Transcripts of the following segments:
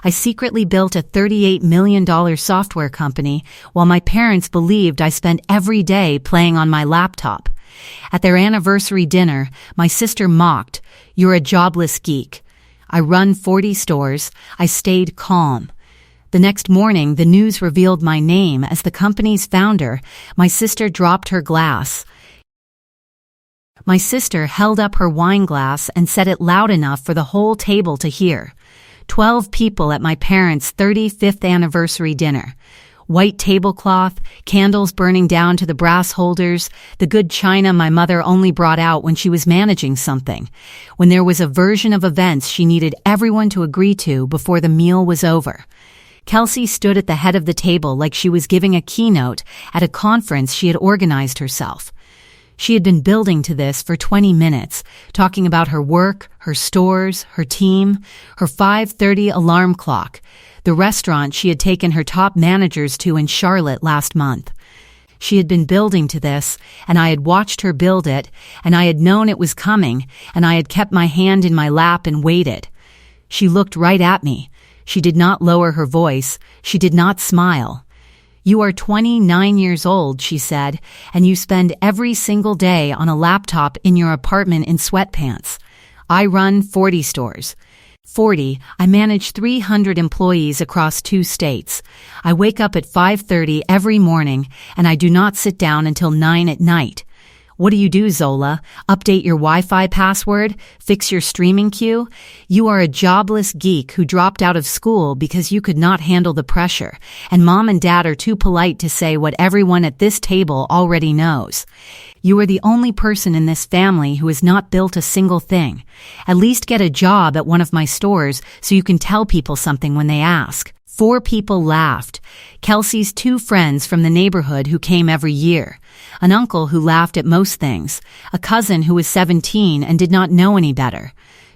I secretly built a $38 million software company while my parents believed I spent every day playing on my laptop. At their anniversary dinner, my sister mocked, "You're a jobless geek." I run 40 stores. I stayed calm. The next morning, the news revealed my name as the company's founder. My sister dropped her glass. My sister held up her wine glass and said it loud enough for the whole table to hear. 12 people at my parents' 35th anniversary dinner. White tablecloth, candles burning down to the brass holders, the good china my mother only brought out when she was managing something, when there was a version of events she needed everyone to agree to before the meal was over. Kelsey stood at the head of the table like she was giving a keynote at a conference she had organized herself. She had been building to this for 20 minutes, talking about her work, her stores, her team, her 5:30 alarm clock, the restaurant she had taken her top managers to in Charlotte last month. She had been building to this, and I had watched her build it, and I had known it was coming, and I had kept my hand in my lap and waited. She looked right at me. She did not lower her voice. She did not smile. "You are 29 years old," she said, "and you spend every single day on a laptop in your apartment in sweatpants. I run 40 stores. 40, I manage 300 employees across 2 states. I wake up at 5:30 every morning, and I do not sit down until 9 at night. What do you do, Zola? Update your Wi-Fi password? Fix your streaming queue? You are a jobless geek who dropped out of school because you could not handle the pressure, and mom and dad are too polite to say what everyone at this table already knows. You are the only person in this family who has not built a single thing. At least get a job at one of my stores so you can tell people something when they ask." 4 people laughed. Kelsey's 2 friends from the neighborhood who came every year. An uncle who laughed at most things. A cousin who was 17 and did not know any better.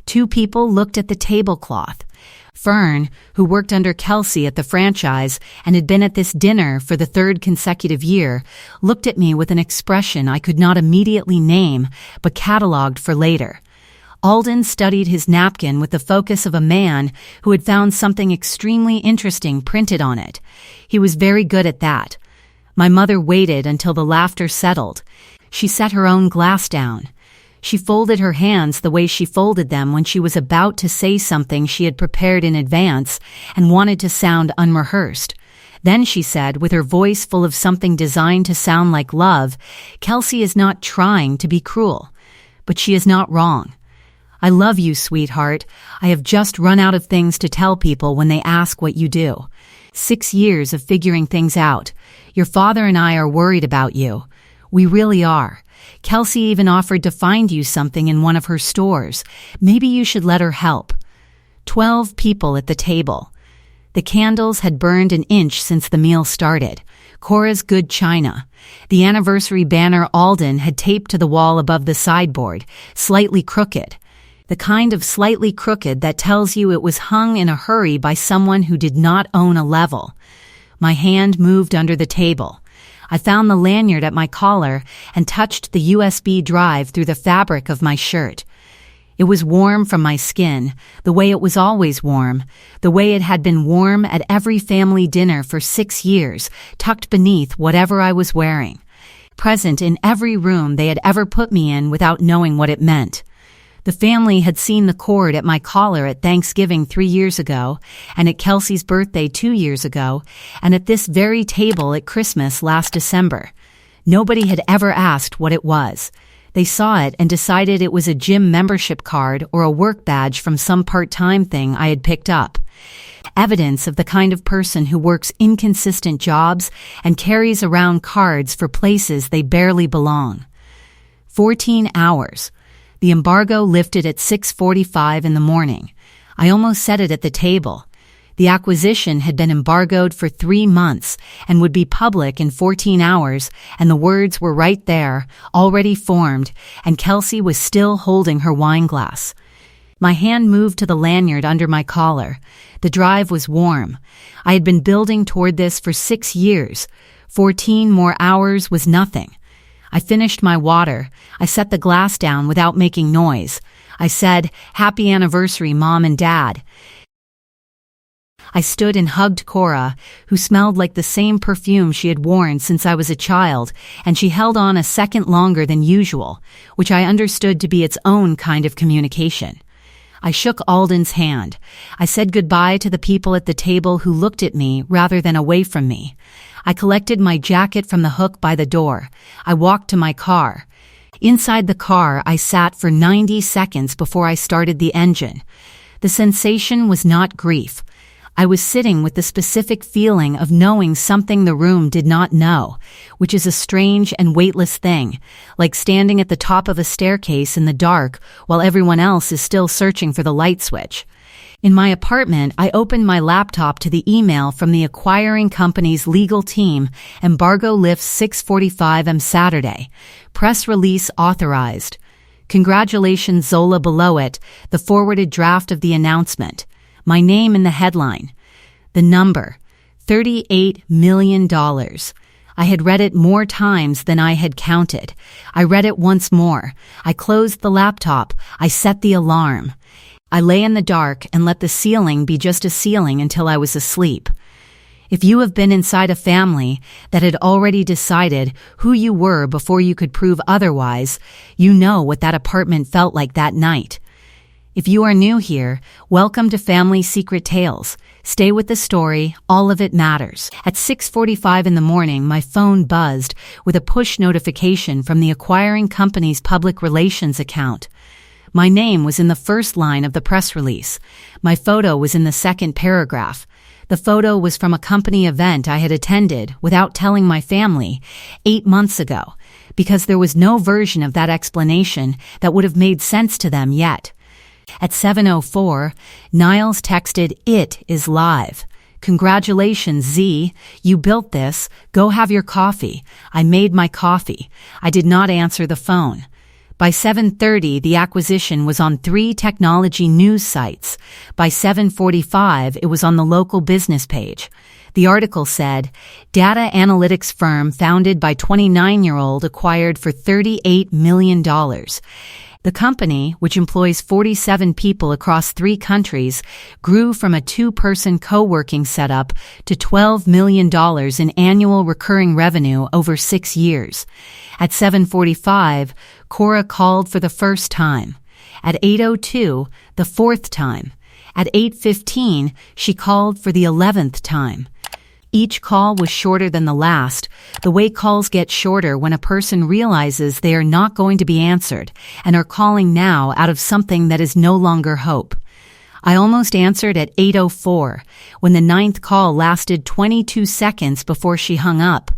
2 people looked at the tablecloth. Fern, who worked under Kelsey at the franchise and had been at this dinner for the 3rd consecutive year, looked at me with an expression I could not immediately name, but cataloged for later. Alden studied his napkin with the focus of a man who had found something extremely interesting printed on it. He was very good at that. My mother waited until the laughter settled. She set her own glass down. She folded her hands the way she folded them when she was about to say something she had prepared in advance and wanted to sound unrehearsed. Then she said, with her voice full of something designed to sound like love, "Kelsey is not trying to be cruel, but she is not wrong. I love you, sweetheart. I have just run out of things to tell people when they ask what you do. 6 years of figuring things out. Your father and I are worried about you. We really are. Kelsey even offered to find you something in one of her stores. Maybe you should let her help." 12 people at the table. The candles had burned an inch since the meal started. Cora's good china. The anniversary banner Alden had taped to the wall above the sideboard, slightly crooked. The kind of slightly crooked that tells you it was hung in a hurry by someone who did not own a level. My hand moved under the table. I found the lanyard at my collar and touched the USB drive through the fabric of my shirt. It was warm from my skin, the way it was always warm, the way it had been warm at every family dinner for 6 years, tucked beneath whatever I was wearing. Present in every room they had ever put me in without knowing what it meant. The family had seen the cord at my collar at Thanksgiving 3 years ago, and at Kelsey's birthday 2 years ago, and at this very table at Christmas last December. Nobody had ever asked what it was. They saw it and decided it was a gym membership card or a work badge from some part-time thing I had picked up. Evidence of the kind of person who works inconsistent jobs and carries around cards for places they barely belong. 14 hours. The embargo lifted at 6:45 in the morning. I almost said it at the table. The acquisition had been embargoed for 3 months and would be public in 14 hours, and the words were right there, already formed, and Kelsey was still holding her wine glass. My hand moved to the lanyard under my collar. The drive was warm. I had been building toward this for 6 years. 14 more hours was nothing. I finished my water. I set the glass down without making noise. I said, "Happy anniversary, Mom and Dad." I stood and hugged Cora, who smelled like the same perfume she had worn since I was a child, and she held on a second longer than usual, which I understood to be its own kind of communication. I shook Alden's hand. I said goodbye to the people at the table who looked at me rather than away from me. I collected my jacket from the hook by the door. I walked to my car. Inside the car, I sat for 90 seconds before I started the engine. The sensation was not grief. I was sitting with the specific feeling of knowing something the room did not know, which is a strange and weightless thing, like standing at the top of a staircase in the dark while everyone else is still searching for the light switch. In my apartment, I opened my laptop to the email from the acquiring company's legal team. Embargo lifts 6:45 am Saturday. Press release authorized. Congratulations, Zola. Below it, the forwarded draft of the announcement. My name in the headline. The number, $38 million. I had read it more times than I had counted. I read it once more. I closed the laptop. I set the alarm. I lay in the dark and let the ceiling be just a ceiling until I was asleep. If you have been inside a family that had already decided who you were before you could prove otherwise, you know what that apartment felt like that night. If you are new here, welcome to Family Secret Tales. Stay with the story, all of it matters. At 6:45 in the morning, my phone buzzed with a push notification from the acquiring company's public relations account. My name was in the first line of the press release. My photo was in the second paragraph. The photo was from a company event I had attended without telling my family 8 months ago, because there was no version of that explanation that would have made sense to them yet. At 7:04, Niles texted, "It is live. Congratulations, Z. You built this. Go have your coffee." I made my coffee. I did not answer the phone. By 7:30, the acquisition was on 3 technology news sites. By 7:45, it was on the local business page. The article said, data analytics firm founded by 29-year-old acquired for $38 million. The company, which employs 47 people across 3 countries, grew from a 2-person co-working setup to $12 million in annual recurring revenue over 6 years. At 7:45, Cora called for the first time. At 8:02, the 4th time. At 8:15, she called for the 11th time. Each call was shorter than the last, the way calls get shorter when a person realizes they are not going to be answered and are calling now out of something that is no longer hope. I almost answered at 8:04, when the 9th call lasted 22 seconds before she hung up.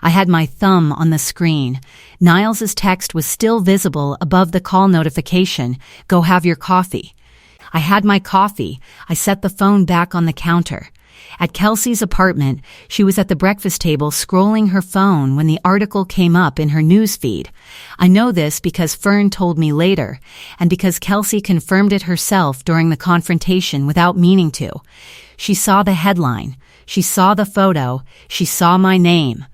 I had my thumb on the screen. Niles's text was still visible above the call notification, "Go have your coffee." I had my coffee. I set the phone back on the counter. At Kelsey's apartment, she was at the breakfast table scrolling her phone when the article came up in her news feed. I know this because Fern told me later, and because Kelsey confirmed it herself during the confrontation without meaning to. She saw the headline. She saw the photo. She saw my name.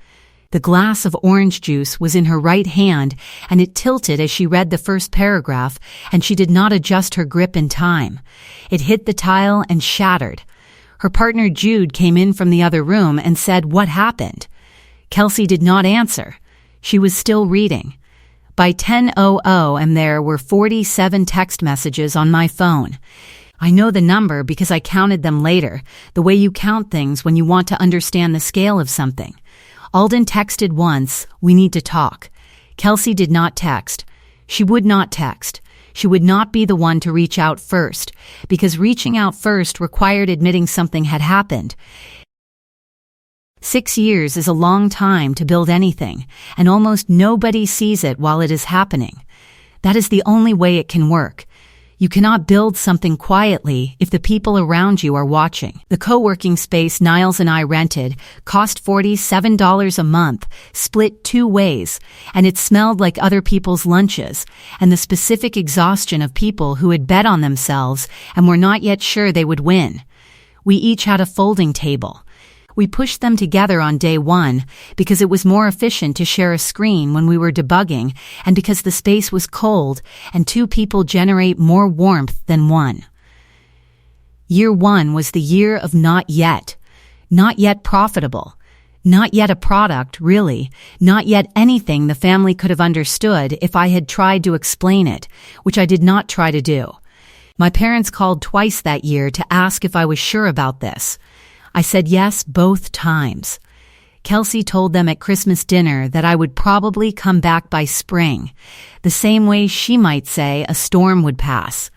The glass of orange juice was in her right hand, and it tilted as she read the first paragraph, and she did not adjust her grip in time. It hit the tile and shattered. Her partner Jude came in from the other room and said, "What happened?" Kelsey did not answer. She was still reading. By 10:00 and there were 47 text messages on my phone. I know the number because I counted them later, the way you count things when you want to understand the scale of something. Alden texted once, "We need to talk." Kelsey did not text. She would not text. She would not be the one to reach out first, because reaching out first required admitting something had happened. 6 years is a long time to build anything, and almost nobody sees it while it is happening. That is the only way it can work. You cannot build something quietly if the people around you are watching. The co-working space Niles and I rented cost $47 a month, split 2 ways, and it smelled like other people's lunches, and the specific exhaustion of people who had bet on themselves and were not yet sure they would win. We each had a folding table. We pushed them together on day 1 because it was more efficient to share a screen when we were debugging and because the space was cold and 2 people generate more warmth than 1. Year 1 was the year of not yet. Not yet profitable. Not yet a product, really. Not yet anything the family could have understood if I had tried to explain it, which I did not try to do. My parents called twice that year to ask if I was sure about this. I said yes both times. Kelsey told them at Christmas dinner that I would probably come back by spring, the same way she might say a storm would pass.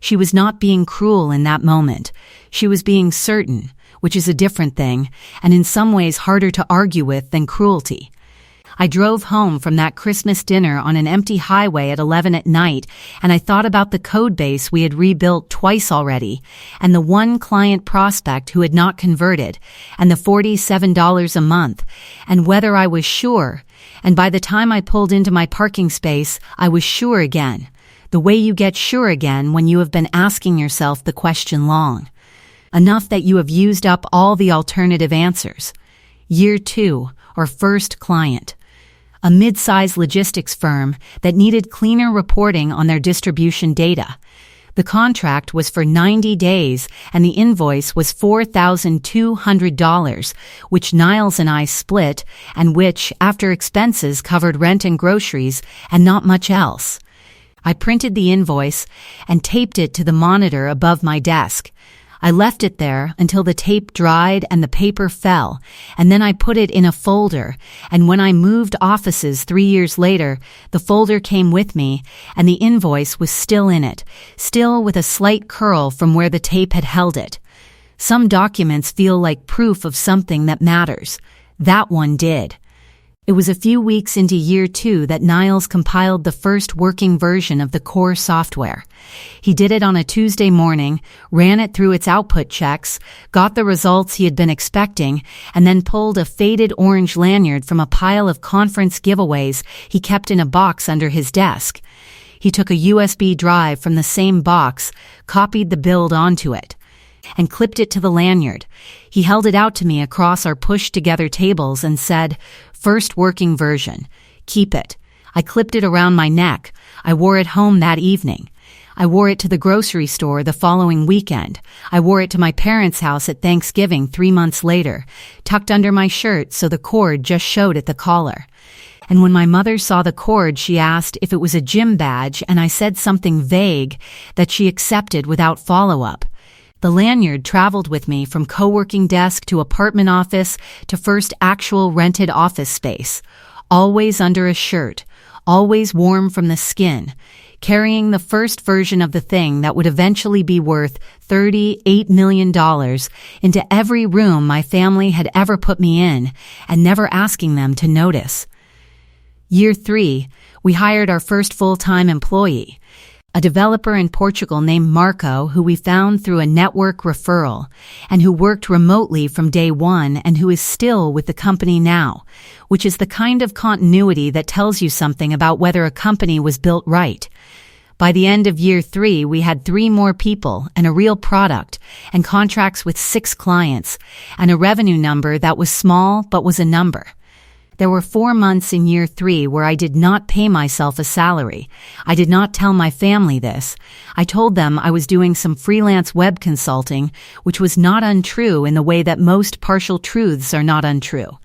She was not being cruel in that moment. She was being certain, which is a different thing, and in some ways harder to argue with than cruelty. I drove home from that Christmas dinner on an empty highway at 11 at night, and I thought about the code base we had rebuilt twice already, and the one client prospect who had not converted, and the $47 a month, and whether I was sure. And by the time I pulled into my parking space, I was sure again. The way you get sure again when you have been asking yourself the question long. Enough that you have used up all the alternative answers. Year 2, or first client. A mid-size logistics firm that needed cleaner reporting on their distribution data. The contract was for 90 days and the invoice was $4,200, which Niles and I split and which, after expenses, covered rent and groceries and not much else. I printed the invoice and taped it to the monitor above my desk. I left it there until the tape dried and the paper fell, and then I put it in a folder, and when I moved offices 3 years later, the folder came with me, and the invoice was still in it, still with a slight curl from where the tape had held it. Some documents feel like proof of something that matters. That one did. It was a few weeks into year 2 that Niles compiled the first working version of the core software. He did it on a Tuesday morning, ran it through its output checks, got the results he had been expecting, and then pulled a faded orange lanyard from a pile of conference giveaways he kept in a box under his desk. He took a USB drive from the same box, copied the build onto it, and clipped it to the lanyard. He held it out to me across our pushed-together tables and said, "First working version. Keep it." I clipped it around my neck. I wore it home that evening. I wore it to the grocery store the following weekend. I wore it to my parents' house at Thanksgiving 3 months later, tucked under my shirt so the cord just showed at the collar. And when my mother saw the cord, she asked if it was a gym badge, and I said something vague that she accepted without follow-up. The lanyard traveled with me from co-working desk to apartment office to first actual rented office space, always under a shirt, always warm from the skin, carrying the first version of the thing that would eventually be worth $38 million into every room my family had ever put me in, and never asking them to notice. Year 3, we hired our first full-time employee. A developer in Portugal named Marco, who we found through a network referral, and who worked remotely from day one and who is still with the company now, which is the kind of continuity that tells you something about whether a company was built right. By the end of year 3, we had 3 more people and a real product and contracts with 6 clients and a revenue number that was small but was a number. There were 4 months in year 3 where I did not pay myself a salary. I did not tell my family this. I told them I was doing some freelance web consulting, which was not untrue in the way that most partial truths are not untrue.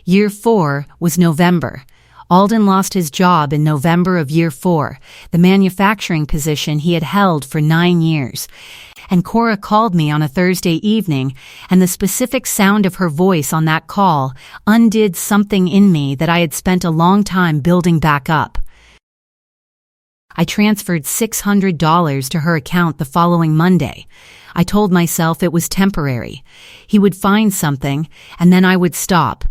Year 4 was November. Alden lost his job in November of year 4, the manufacturing position he had held for 9 years. And Cora called me on a Thursday evening, and the specific sound of her voice on that call undid something in me that I had spent a long time building back up. I transferred $600 to her account the following Monday. I told myself it was temporary. He would find something, and then I would stop.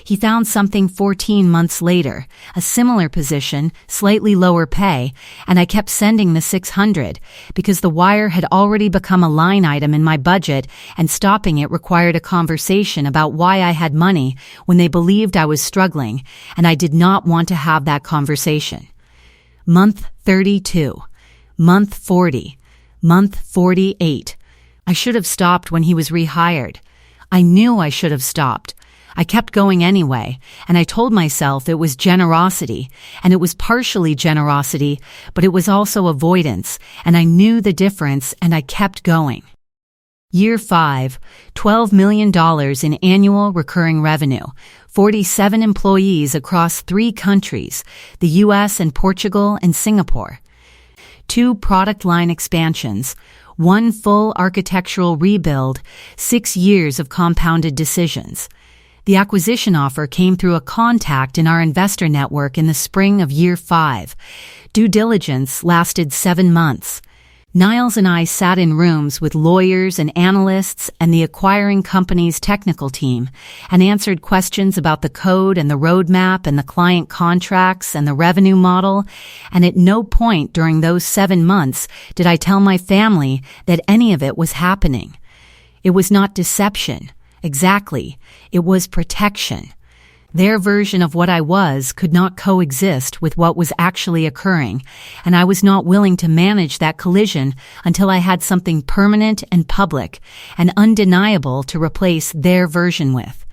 He found something 14 months later, a similar position, slightly lower pay, and I kept sending the $600 because the wire had already become a line item in my budget, and stopping it required a conversation about why I had money when they believed I was struggling, and I did not want to have that conversation. Month 32. Month 40. Month 48. I should have stopped when he was rehired. I knew I should have stopped. I kept going anyway, and I told myself it was generosity, and it was partially generosity, but it was also avoidance, and I knew the difference, and I kept going. Year 5, $12 million in annual recurring revenue, 47 employees across 3 countries, the US and Portugal and Singapore. 2 product line expansions, 1 full architectural rebuild, 6 years of compounded decisions. The acquisition offer came through a contact in our investor network in the spring of year 5. Due diligence lasted 7 months. Niles and I sat in rooms with lawyers and analysts and the acquiring company's technical team and answered questions about the code and the roadmap and the client contracts and the revenue model, and at no point during those 7 months did I tell my family that any of it was happening. It was not deception. Exactly. It was protection. Their version of what I was could not coexist with what was actually occurring, and I was not willing to manage that collision until I had something permanent and public and undeniable to replace their version with.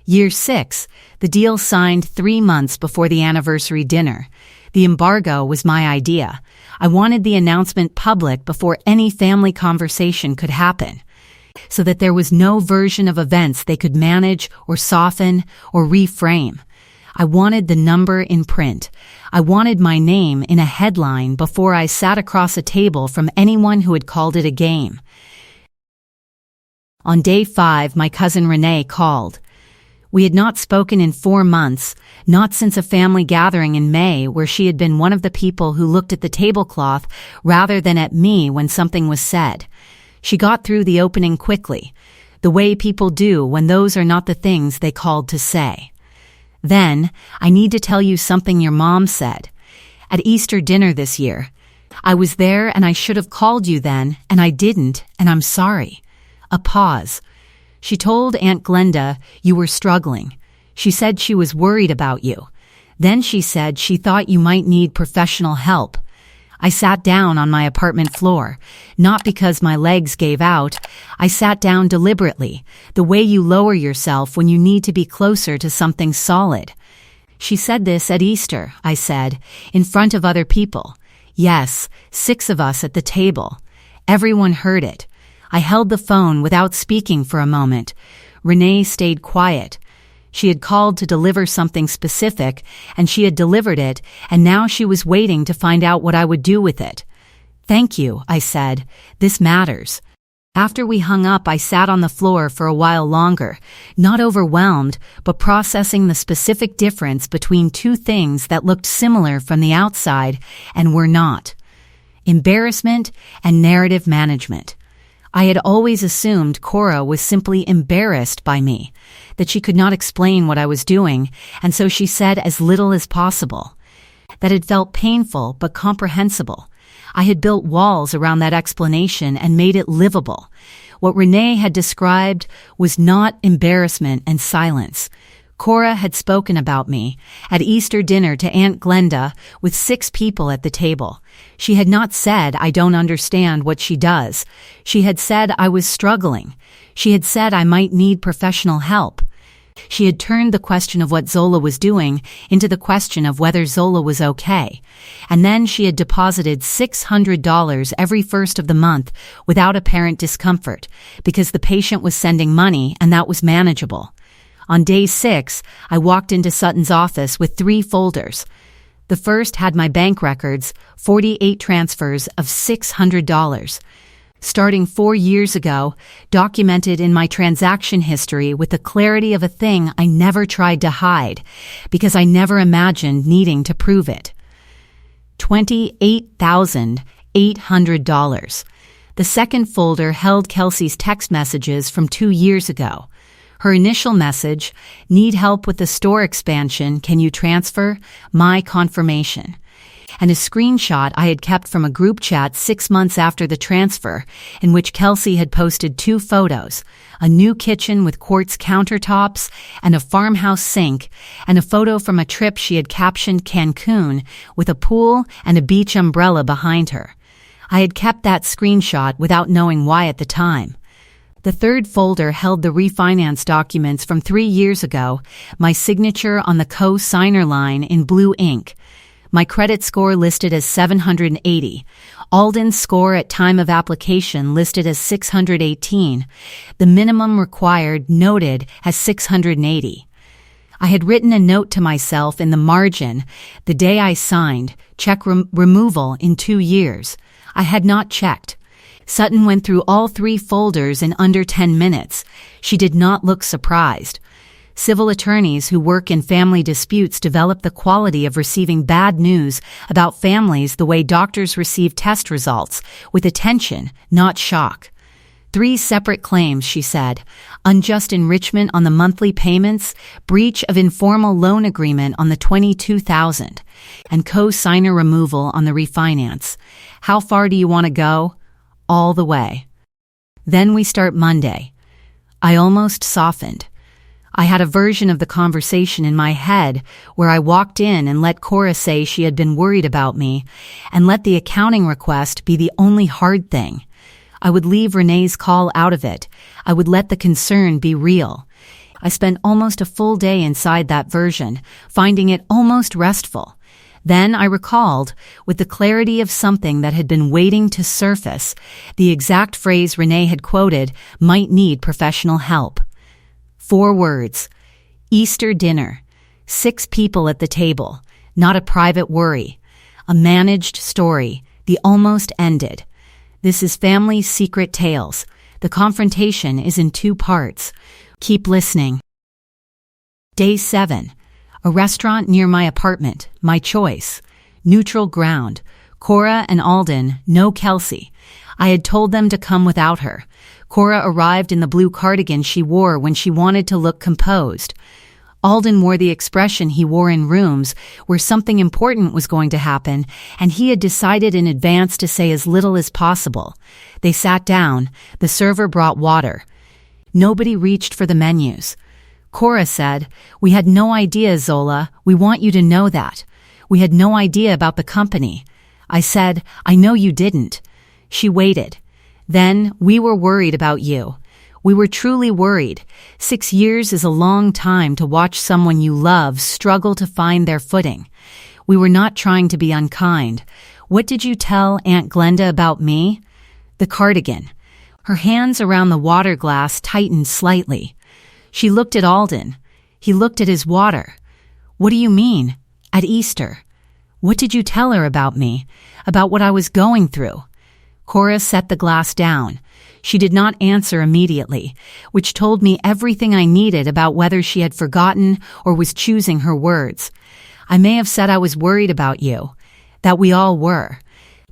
Year 6, the deal signed 3 months before the anniversary dinner. The embargo was my idea. I wanted the announcement public before any family conversation could happen, so that there was no version of events they could manage or soften or reframe. I wanted the number in print. I wanted my name in a headline before I sat across a table from anyone who had called it a game. On day 5, my cousin Renee called. We had not spoken in 4 months, not since a family gathering in May where she had been one of the people who looked at the tablecloth rather than at me when something was said. She got through the opening quickly, the way people do when those are not the things they called to say. Then, I need to tell you something your mom said. At Easter dinner this year, I was there and I should have called you then, and I didn't, and I'm sorry. A pause. She told Aunt Glenda you were struggling. She said she was worried about you. Then she said she thought you might need professional help. I sat down on my apartment floor, not because my legs gave out. I sat down deliberately, the way you lower yourself when you need to be closer to something solid. She said this at Easter, I said, in front of other people. Yes, 6 of us at the table. Everyone heard it. I held the phone without speaking for a moment. Renee stayed quiet. She had called to deliver something specific, and she had delivered it, and now she was waiting to find out what I would do with it. Thank you, I said. This matters. After we hung up, I sat on the floor for a while longer, not overwhelmed, but processing the specific difference between 2 things that looked similar from the outside and were not. Embarrassment and narrative management. I had always assumed Cora was simply embarrassed by me, that she could not explain what I was doing, and so she said as little as possible. That it felt painful but comprehensible. I had built walls around that explanation and made it livable. What Renee had described was not embarrassment and silence. Cora had spoken about me at Easter dinner to Aunt Glenda with 6 people at the table. She had not said I don't understand what she does. She had said I was struggling. She had said I might need professional help. She had turned the question of what Zola was doing into the question of whether Zola was okay. And then she had deposited $600 every first of the month without apparent discomfort, because the patient was sending money and that was manageable. On day 6, I walked into Sutton's office with 3 folders. The first had my bank records, 48 transfers of $600. Starting 4 years ago, documented in my transaction history with the clarity of a thing I never tried to hide, because I never imagined needing to prove it. $28,800. The second folder held Kelsey's text messages from 2 years ago. Her initial message, need help with the store expansion, can you transfer? My confirmation. And a screenshot I had kept from a group chat 6 months after the transfer, in which Kelsey had posted 2 photos, a new kitchen with quartz countertops and a farmhouse sink, and a photo from a trip she had captioned Cancun with a pool and a beach umbrella behind her. I had kept that screenshot without knowing why at the time. The third folder held the refinance documents from 3 years ago, my signature on the co-signer line in blue ink, my credit score listed as 780, Alden's score at time of application listed as 618. The minimum required noted as 680. I had written a note to myself in the margin the day I signed, check removal in 2 years. I had not checked. Sutton went through all 3 folders in under 10 minutes. She did not look surprised. Civil attorneys who work in family disputes develop the quality of receiving bad news about families the way doctors receive test results, with attention, not shock. 3 separate claims, she said. Unjust enrichment on the monthly payments, breach of informal loan agreement on the $22,000, and co-signer removal on the refinance. How far do you want to go? All the way. Then we start Monday. I almost softened. I had a version of the conversation in my head where I walked in and let Cora say she had been worried about me and let the accounting request be the only hard thing. I would leave Renee's call out of it. I would let the concern be real. I spent almost a full day inside that version, finding it almost restful. Then I recalled, with the clarity of something that had been waiting to surface, the exact phrase Renee had quoted, might need professional help. 4 words. Easter dinner. 6 people at the table. Not a private worry. A managed story. The almost ended. This is Family Secret Tales. The confrontation is in 2 parts. Keep listening. Day 7. A restaurant near my apartment. My choice. Neutral ground. Cora and Alden, no Kelsey. I had told them to come without her. Cora arrived in the blue cardigan she wore when she wanted to look composed. Alden wore the expression he wore in rooms where something important was going to happen, and he had decided in advance to say as little as possible. They sat down. The server brought water. Nobody reached for the menus. Cora said, "We had no idea, Zola. We want you to know that. We had no idea about the company." I said, "I know you didn't." She waited. Then, "We were worried about you. We were truly worried. 6 years is a long time to watch someone you love struggle to find their footing. We were not trying to be unkind. What did you tell Aunt Glenda about me?" The cardigan. Her hands around the water glass tightened slightly. She looked at Alden. He looked at his water. "What do you mean? At Easter? What did you tell her about me? About what I was going through?" Cora set the glass down. She did not answer immediately, which told me everything I needed about whether she had forgotten or was choosing her words. "I may have said I was worried about you. That we all were.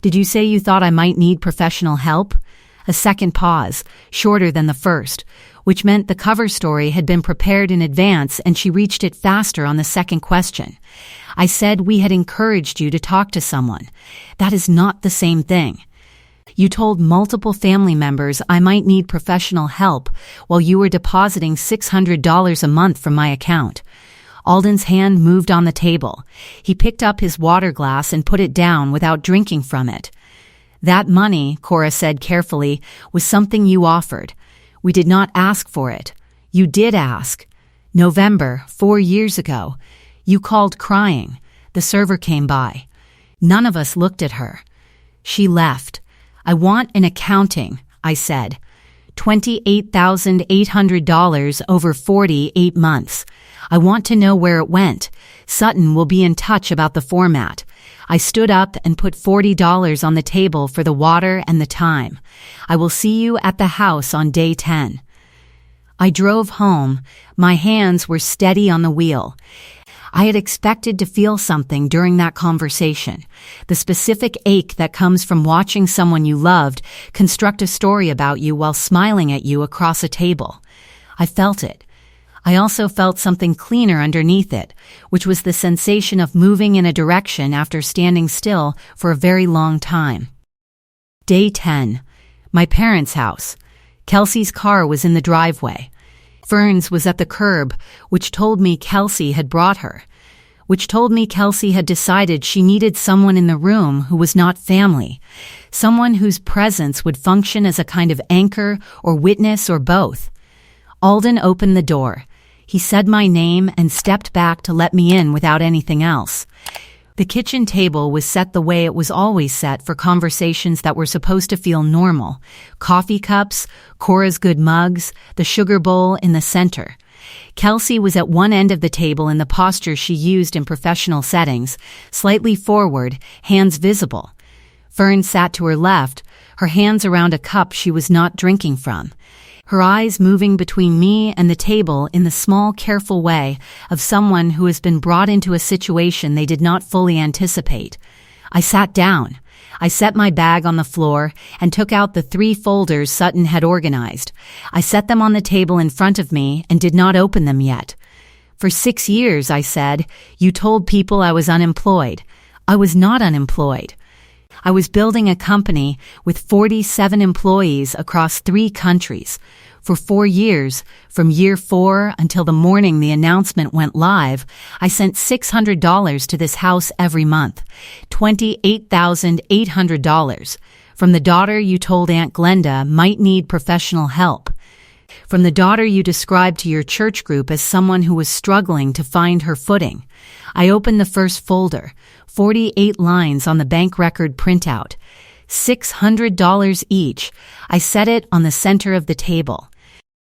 Did you say you thought I might need professional help?" A second pause, shorter than the first, which meant the cover story had been prepared in advance and she reached it faster on the second question. "I said we had encouraged you to talk to someone. That is not the same thing. You told multiple family members I might need professional help while you were depositing $600 a month from my account." Alden's hand moved on the table. He picked up his water glass and put it down without drinking from it. "That money," Cora said carefully, "was something you offered. We did not ask for it. You did ask. November, 4 years ago. You called crying. The server came by. None of us looked at her. She left. I want an accounting," I said. $28,800 over 48 months. I want to know where it went. Sutton will be in touch about the format. I stood up and put $40 on the table for the water and the time. I will see you at the house on day 10. I drove home. My hands were steady on the wheel. I had expected to feel something during that conversation, the specific ache that comes from watching someone you loved construct a story about you while smiling at you across a table. I felt it. I also felt something cleaner underneath it, which was the sensation of moving in a direction after standing still for a very long time. Day 10. My parents' house. Kelsey's car was in the driveway. Fern's was at the curb, which told me Kelsey had brought her, which told me Kelsey had decided she needed someone in the room who was not family, someone whose presence would function as a kind of anchor or witness or both. Alden opened the door. He said my name and stepped back to let me in without anything else. The kitchen table was set the way it was always set for conversations that were supposed to feel normal. Coffee cups, Cora's good mugs, the sugar bowl in the center. Kelsey was at one end of the table in the posture she used in professional settings, slightly forward, hands visible. Fern sat to her left, her hands around a cup she was not drinking from. Her eyes moving between me and the table in the small, careful way of someone who has been brought into a situation they did not fully anticipate. I sat down. I set my bag on the floor and took out the 3 folders Sutton had organized. I set them on the table in front of me and did not open them yet. For 6 years, I said, you told people I was unemployed. I was not unemployed. I was building a company with 47 employees across 3 countries. For 4 years, from year 4 until the morning the announcement went live, I sent $600 to this house every month, $28,800, from the daughter you told Aunt Glenda might need professional help, from the daughter you described to your church group as someone who was struggling to find her footing. I opened the first folder, 48 lines on the bank record printout, $600 each. I set it on the center of the table.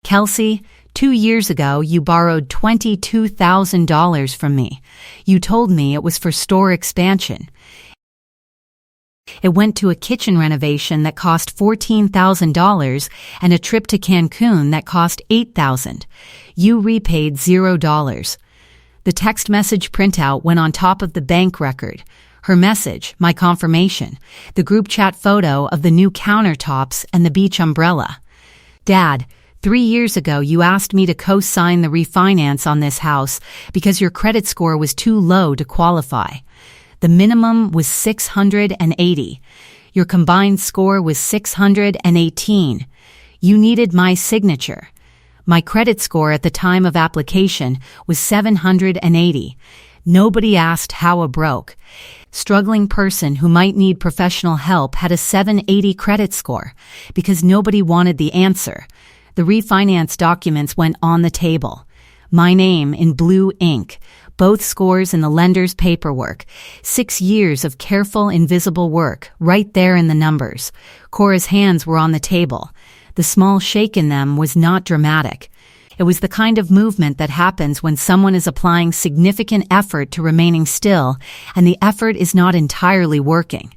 Kelsey, 2 years ago you borrowed $22,000 from me. You told me it was for store expansion. It went to a kitchen renovation that cost $14,000 and a trip to Cancun that cost $8,000. You repaid $0. The text message printout went on top of the bank record. Her message, my confirmation, the group chat photo of the new countertops and the beach umbrella. Dad, 3 years ago you asked me to co-sign the refinance on this house because your credit score was too low to qualify. The minimum was 680. Your combined score was 618. You needed my signature. My credit score at the time of application was 780. Nobody asked how a broke, struggling person who might need professional help had a 780 credit score because nobody wanted the answer. The refinance documents went on the table. My name in blue ink, both scores in the lender's paperwork, 6 years of careful, invisible work, right there in the numbers. Cora's hands were on the table. The small shake in them was not dramatic. It was the kind of movement that happens when someone is applying significant effort to remaining still, and the effort is not entirely working.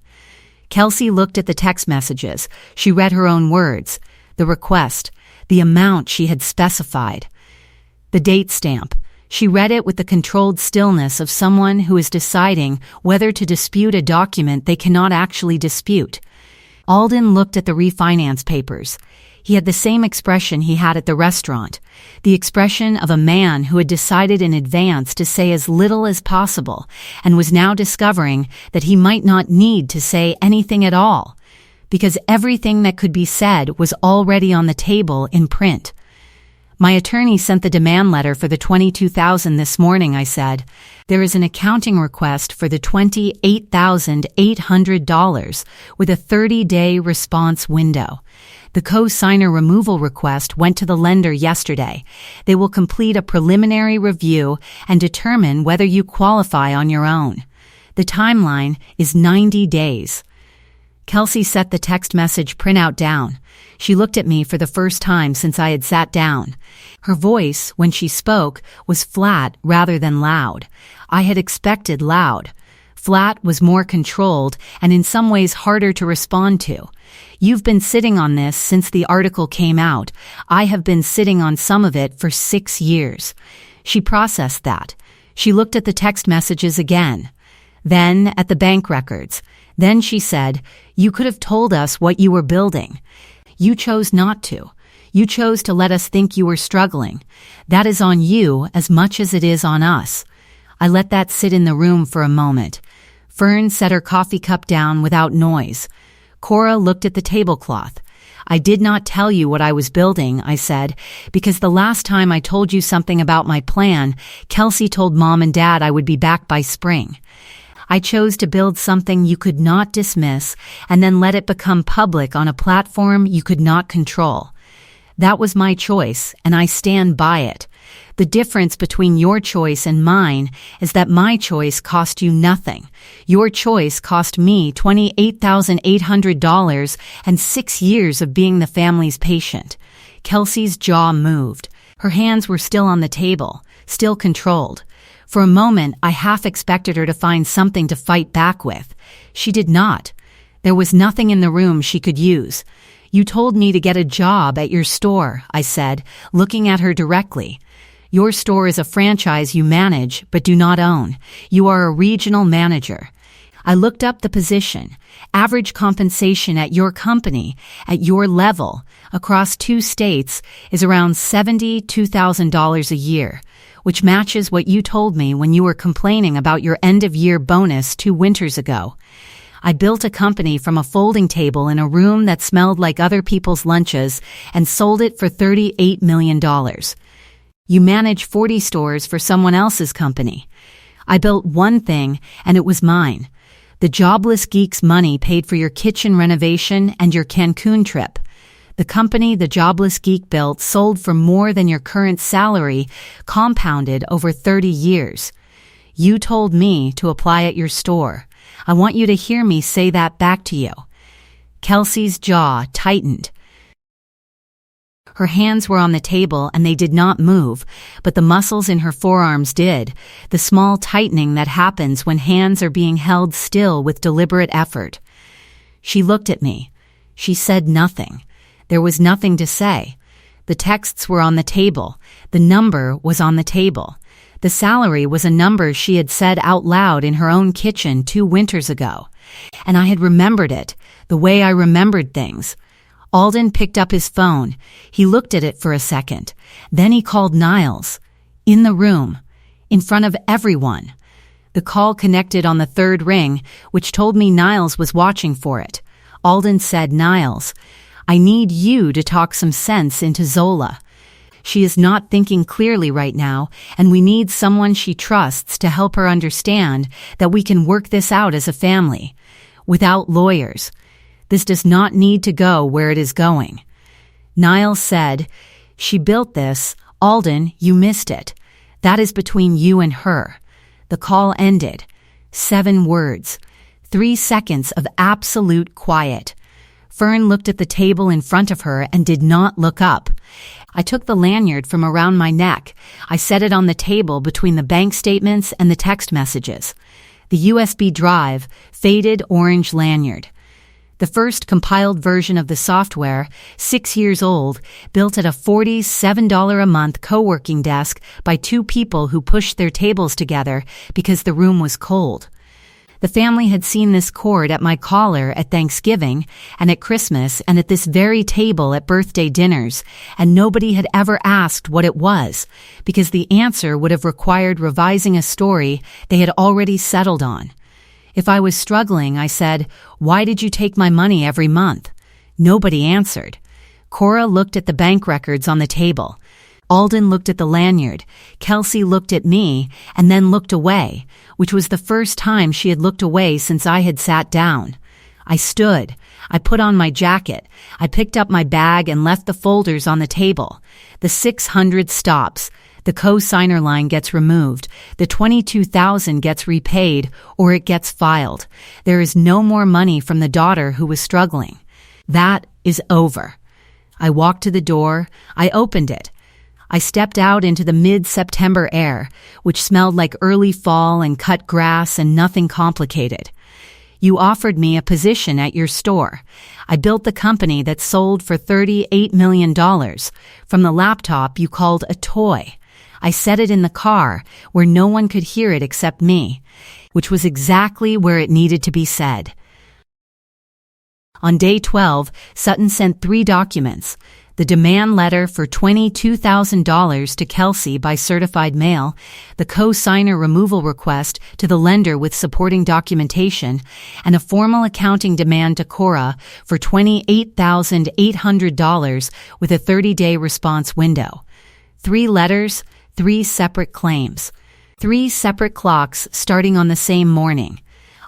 Kelsey looked at the text messages. She read her own words, the request, the amount she had specified, the date stamp. She read it with the controlled stillness of someone who is deciding whether to dispute a document they cannot actually dispute. Alden looked at the refinance papers. He had the same expression he had at the restaurant, the expression of a man who had decided in advance to say as little as possible and was now discovering that he might not need to say anything at all, because everything that could be said was already on the table in print. My attorney sent the demand letter for the $22,000 this morning, I said. There is an accounting request for the $28,800 with a 30-day response window. The co-signer removal request went to the lender yesterday. They will complete a preliminary review and determine whether you qualify on your own. The timeline is 90 days. Kelsey set the text message printout down. She looked at me for the first time since I had sat down. Her voice, when she spoke, was flat rather than loud. I had expected loud. Flat was more controlled and in some ways harder to respond to. You've been sitting on this since the article came out. I have been sitting on some of it for 6 years. She processed that. She looked at the text messages again. Then at the bank records. Then she said, you could have told us what you were building. You chose not to. You chose to let us think you were struggling. That is on you as much as it is on us. I let that sit in the room for a moment. Fern set her coffee cup down without noise. Cora looked at the tablecloth. I did not tell you what I was building, I said, because the last time I told you something about my plan, Kelsey told Mom and Dad I would be back by spring. I chose to build something you could not dismiss and then let it become public on a platform you could not control. That was my choice, and I stand by it. The difference between your choice and mine is that my choice cost you nothing. Your choice cost me $28,800 and 6 years of being the family's patient. Kelsey's jaw moved. Her hands were still on the table, still controlled. For a moment, I half expected her to find something to fight back with. She did not. There was nothing in the room she could use. You told me to get a job at your store, I said, looking at her directly. Your store is a franchise you manage but do not own. You are a regional manager. I looked up the position. Average compensation at your company, at your level, across 2 states, is around $72,000 a year, which matches what you told me when you were complaining about your end-of-year bonus 2 winters ago. I built a company from a folding table in a room that smelled like other people's lunches and sold it for $38 million. You manage 40 stores for someone else's company. I built one thing, and it was mine. The jobless geek's money paid for your kitchen renovation and your Cancun trip. The company the jobless geek built sold for more than your current salary, compounded over 30 years. You told me to apply at your store. I want you to hear me say that back to you. Kelsey's jaw tightened. Her hands were on the table and they did not move, but the muscles in her forearms did, the small tightening that happens when hands are being held still with deliberate effort. She looked at me. She said nothing. There was nothing to say. The texts were on the table. The number was on the table. The salary was a number she had said out loud in her own kitchen 2 winters ago. And I had remembered it, the way I remembered things. Alden picked up his phone. He looked at it for a second. Then he called Niles. In the room. In front of everyone. The call connected on the 3rd ring, which told me Niles was watching for it. Alden said, "Niles, I need you to talk some sense into Zola. She is not thinking clearly right now, and we need someone she trusts to help her understand that we can work this out as a family. Without lawyers. This does not need to go where it is going." Niles said, "She built this. Alden, you missed it. That is between you and her." The call ended. 7 words. 3 seconds of absolute quiet. Fern looked at the table in front of her and did not look up. I took the lanyard from around my neck. I set it on the table between the bank statements and the text messages. The USB drive, faded orange lanyard. The first compiled version of the software, 6 years old, built at a $47 a month co-working desk by 2 people who pushed their tables together because the room was cold. The family had seen this cord at my collar at Thanksgiving and at Christmas and at this very table at birthday dinners, and nobody had ever asked what it was, because the answer would have required revising a story they had already settled on. If I was struggling, I said, "Why did you take my money every month?" Nobody answered. Cora looked at the bank records on the table. Alden looked at the lanyard. Kelsey looked at me and then looked away, which was the first time she had looked away since I had sat down. I stood. I put on my jacket. I picked up my bag and left the folders on the table. The 600 stops. The co-signer line gets removed. The $22,000 gets repaid, or it gets filed. There is no more money from the daughter who was struggling. That is over. I walked to the door. I opened it. I stepped out into the mid-September air, which smelled like early fall and cut grass and nothing complicated. You offered me a position at your store. I built the company that sold for $38 million from the laptop you called a toy. I set it in the car where no one could hear it except me, which was exactly where it needed to be said. On day 12, Sutton sent 3 documents. The demand letter for $22,000 to Kelsey by certified mail, the co-signer removal request to the lender with supporting documentation, and a formal accounting demand to Cora for $28,800 with a 30-day response window. 3 letters, 3 separate claims. 3 separate clocks starting on the same morning.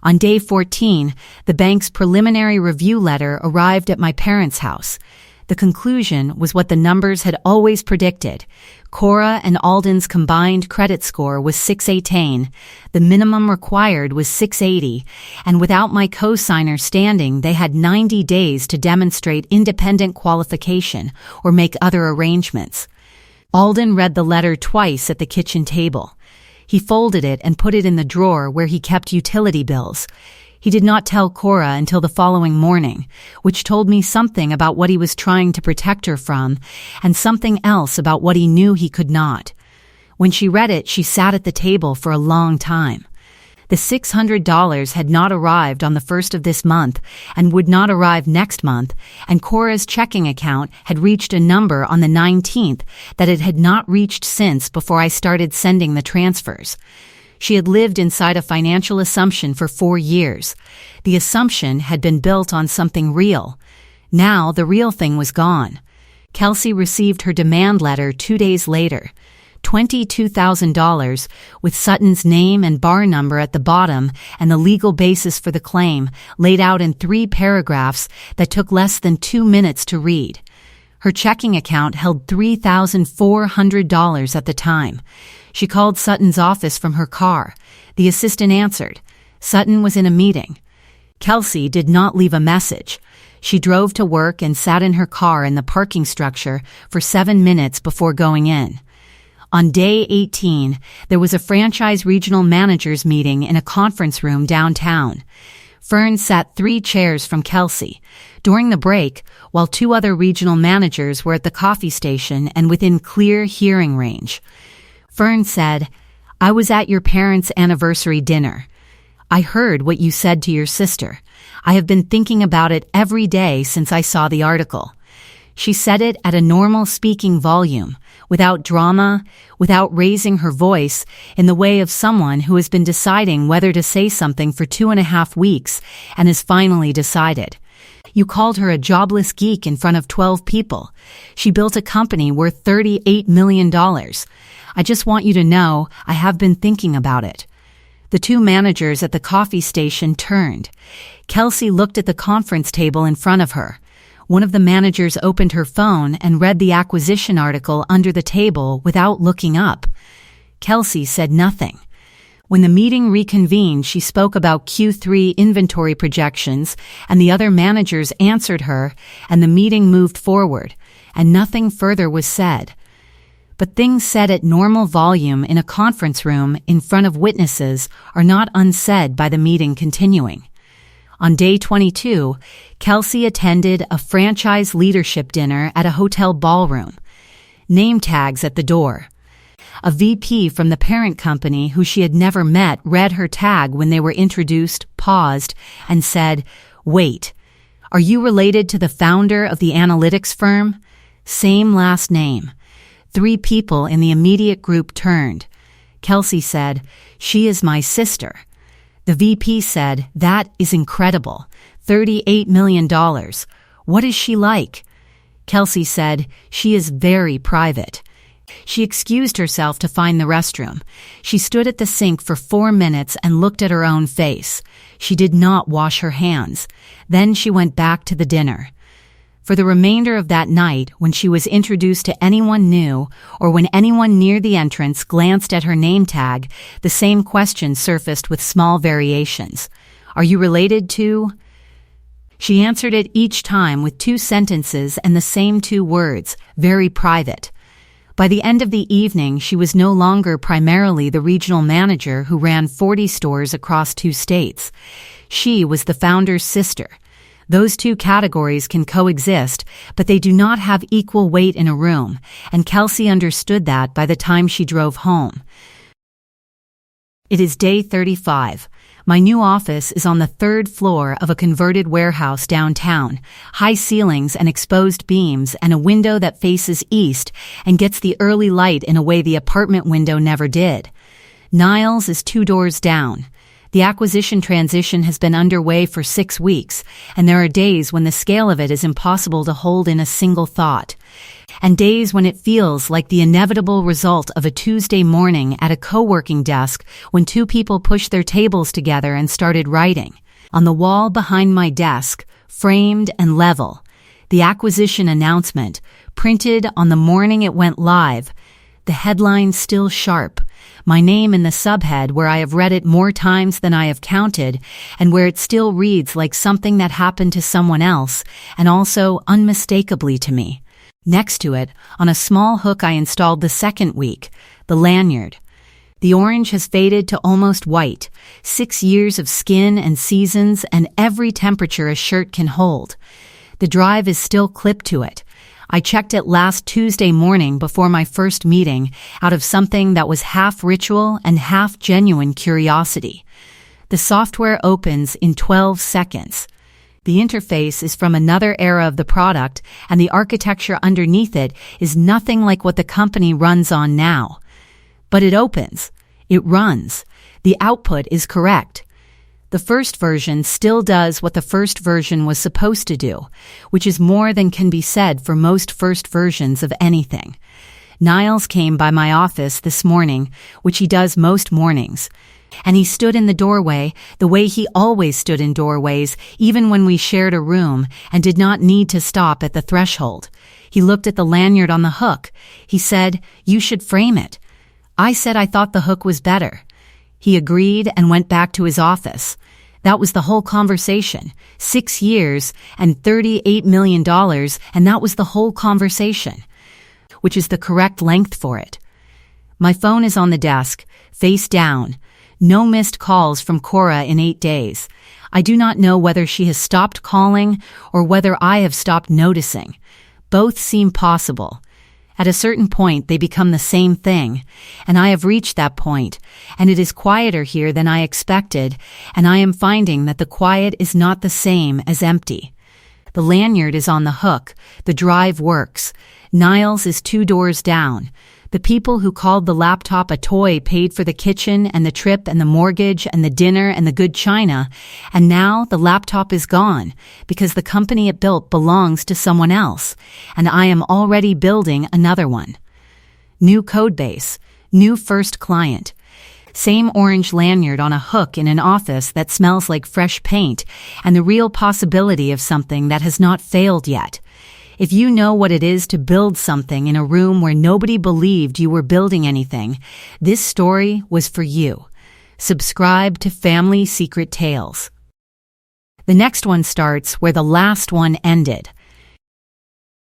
On day 14, the bank's preliminary review letter arrived at my parents' house. The conclusion was what the numbers had always predicted. Cora and Alden's combined credit score was 618, the minimum required was 680, and without my co-signer standing, they had 90 days to demonstrate independent qualification or make other arrangements. Alden read the letter twice at the kitchen table. He folded it and put it in the drawer where he kept utility bills. He did not tell Cora until the following morning, which told me something about what he was trying to protect her from, and something else about what he knew he could not. When she read it, she sat at the table for a long time. The $600 had not arrived on the 1st of this month and would not arrive next month, and Cora's checking account had reached a number on the 19th that it had not reached since before I started sending the transfers. She had lived inside a financial assumption for 4 years. The assumption had been built on something real. Now the real thing was gone. Kelsey received her demand letter 2 days later. $22,000 with Sutton's name and bar number at the bottom and the legal basis for the claim laid out in 3 paragraphs that took less than 2 minutes to read. Her checking account held $3,400 at the time. She called Sutton's office from her car. The assistant answered. Sutton was in a meeting. Kelsey did not leave a message. She drove to work and sat in her car in the parking structure for 7 minutes before going in. On day 18, there was a franchise regional managers meeting in a conference room downtown. Fern sat 3 chairs from Kelsey. During the break, while 2 other regional managers were at the coffee station and within clear hearing range. Fern said, "I was at your parents' anniversary dinner. I heard what you said to your sister. I have been thinking about it every day since I saw the article." She said it at a normal speaking volume, without drama, without raising her voice, in the way of someone who has been deciding whether to say something for 2.5 weeks and has finally decided. You called her a jobless geek in front of 12 people. She built a company worth $38 million. I just want you to know I have been thinking about it. The 2 managers at the coffee station turned. Kelsey looked at the conference table in front of her. One of the managers opened her phone and read the acquisition article under the table without looking up. Kelsey said nothing. When the meeting reconvened, she spoke about Q3 inventory projections, and the other managers answered her, and the meeting moved forward, and nothing further was said. But things said at normal volume in a conference room in front of witnesses are not unsaid by the meeting continuing. On day 22, Kelsey attended a franchise leadership dinner at a hotel ballroom. Name tags at the door. A VP from the parent company who she had never met read her tag when they were introduced, paused, and said, "Wait, are you related to the founder of the analytics firm?" Same last name. 3 people in the immediate group turned. Kelsey said, "She is my sister." The VP said, "That is incredible. $38 million. What is she like?" Kelsey said, "She is very private." She excused herself to find the restroom. She stood at the sink for 4 minutes and looked at her own face. She did not wash her hands. Then she went back to the dinner. For the remainder of that night, when she was introduced to anyone new, or when anyone near the entrance glanced at her name tag, the same question surfaced with small variations. "Are you related to?" She answered it each time with 2 sentences and the same 2 words, "very private." By the end of the evening, she was no longer primarily the regional manager who ran 40 stores across 2 states. She was the founder's sister. Those 2 categories can coexist, but they do not have equal weight in a room, and Kelsey understood that by the time she drove home. It is day 35. My new office is on the 3rd floor of a converted warehouse downtown, high ceilings and exposed beams and a window that faces east and gets the early light in a way the apartment window never did. Niles is 2 doors down. The acquisition transition has been underway for 6 weeks, and there are days when the scale of it is impossible to hold in a single thought, and days when it feels like the inevitable result of a Tuesday morning at a co-working desk when 2 people pushed their tables together and started writing. On the wall behind my desk, framed and level, The acquisition announcement, printed on the morning it went live. The headline still sharp. My name in the subhead where I have read it more times than I have counted, and where it still reads like something that happened to someone else, and also unmistakably to me. Next to it, on a small hook I installed the second week, the lanyard. The orange has faded to almost white, 6 years of skin and seasons and every temperature a shirt can hold. The drive is still clipped to it. I checked it last Tuesday morning before my first meeting out of something that was half ritual and half genuine curiosity. The software opens in 12 seconds. The interface is from another era of the product, and the architecture underneath it is nothing like what the company runs on now. But it opens. It runs. The output is correct. The first version still does what the first version was supposed to do, which is more than can be said for most first versions of anything. Niles came by my office this morning, which he does most mornings, and he stood in the doorway the way he always stood in doorways, even when we shared a room, and did not need to stop at the threshold. He looked at the lanyard on the hook. He said, "You should frame it." I said I thought the hook was better. He agreed and went back to his office. That was the whole conversation. 6 years and $38 million, and that was the whole conversation, which is the correct length for it. My phone is on the desk, face down. No missed calls from Cora in 8 days. I do not know whether she has stopped calling or whether I have stopped noticing. Both seem possible. At a certain point, they become the same thing, and I have reached that point, and it is quieter here than I expected, and I am finding that the quiet is not the same as empty. The lanyard is on the hook. The drive works. Niles is 2 doors down. The people who called the laptop a toy paid for the kitchen and the trip and the mortgage and the dinner and the good china, and now the laptop is gone because the company it built belongs to someone else, and I am already building another one. New codebase, new first client. Same orange lanyard on a hook in an office that smells like fresh paint, and the real possibility of something that has not failed yet. If you know what it is to build something in a room where nobody believed you were building anything, this story was for you. Subscribe to Family Secret Tales. The next one starts where the last one ended.